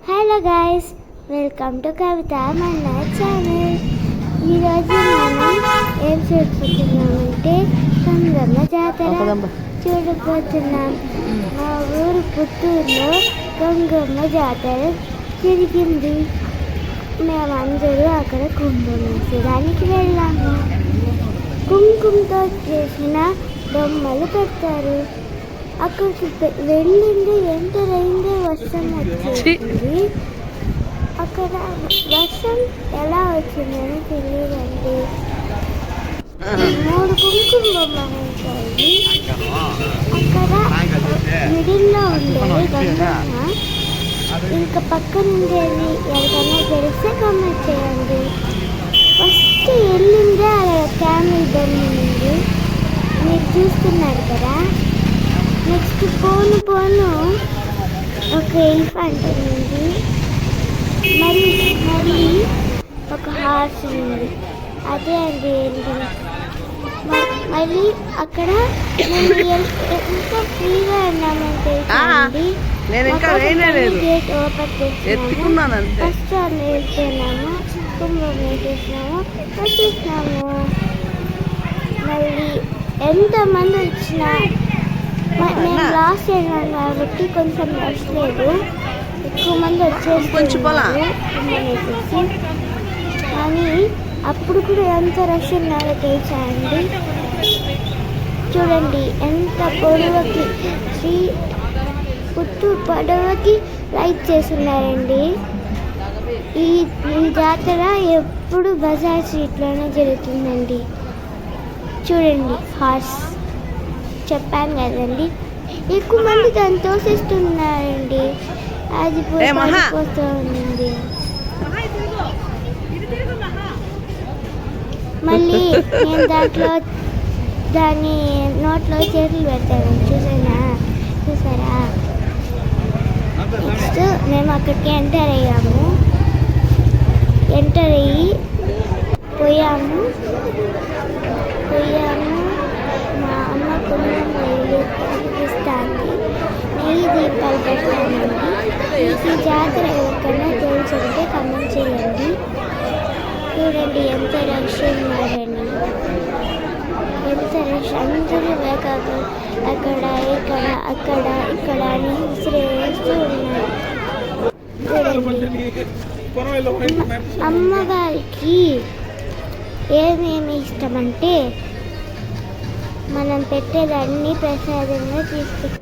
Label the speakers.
Speaker 1: Hello guys, welcome to కవిత మన channel. ఈరోజు మనం ఏం చూడబోతున్నామంటే గంగమ్మ జాతర చూడబోతున్నాం. మా ఊరు పుత్తూరులో గంగమ్మ జాతర జరిగింది. మేమందరూ అక్కడ కుంభం వేసడానికి వెళ్ళాము. కుంకుమతో చేసిన బొమ్మలు పెడతారు. అక్కడికి వెళ్ళింది ఎంటర్ అయింది, వర్షం వచ్చేసింది. అక్కడ వర్షం ఎలా వచ్చిందని తెలియదండి. 3 కుంకుమ బొమ్మలు ఉంటాయి. అక్కడ మిడిల్లో ఉండేది గంగమ్మ. ఇంకా పక్కన ఉండేది ఎవరికైనా తెలిస్తే కామెంట్ చేయండి. ఫస్ట్ వెళ్ళిందే అలా క్యామెల్ బొమ్మ ఉంది, మీరు చూస్తున్నారు కదా. నెక్స్ట్ పోను ఒక ఎలిఫెంట్ ఉంది, మళ్ళీ ఒక హార్స్ ఉంది. అదే అండి మళ్ళీ అక్కడ ఇంకా ఫ్రీగా ఉన్నామంటే గేట్ ఓపెన్ చేస్తున్నాము. ఫస్ట్ వాళ్ళు వెళ్తున్నాము, కుంభం వేసేసినాము, వచ్చేసినాము. మళ్ళీ ఎంతమంది వచ్చినా నేను లాస్ట్ అయినాను కాబట్టి కొంచెం రష్ లేదు, ఎక్కువ మంది వచ్చేస్తున్నారు కానీ అప్పుడు కూడా ఎంత రష్ ఉన్నారో తెలుసా అండి. చూడండి ఎంత పొడవకి పుత్తూరు పొడవకి లైట్ చేస్తున్నారండి. ఈ జాతర ఎప్పుడు బజార్ స్ట్రీట్లోనే జరుగుతుందండి. చూడండి హార్స్ చెప్పాను కదండి, ఎక్కువ మంది దాన్ని తోసేస్తున్నారండి. అది పోతూ ఉంది. మళ్ళీ నేను దాని నోట్లో చేతులు పెడతాను, చూసారా. నెక్స్ట్ మేము అక్కడికి ఎంటర్ అయ్యి పోయాము. మా అమ్మ కుంభం వెలిగిస్తాను, నెయ్యి దీపాలు పెడతానండి. మీకు ఈ జాతర ఎవరికైనా తెలుసుంటే కామెంట్ చేయండి. చూడండి ఎంత రష్ ఉన్నారండి, ఎంత రష్. అందరూ అక్కడ అని విసిరేస్తూ ఉన్నారు. చూడండి అమ్మవారికి ఏమేమి ఇష్టమంటే మనం పెట్టేదాన్ని ప్రసాదంగా తీసుకుంటాం.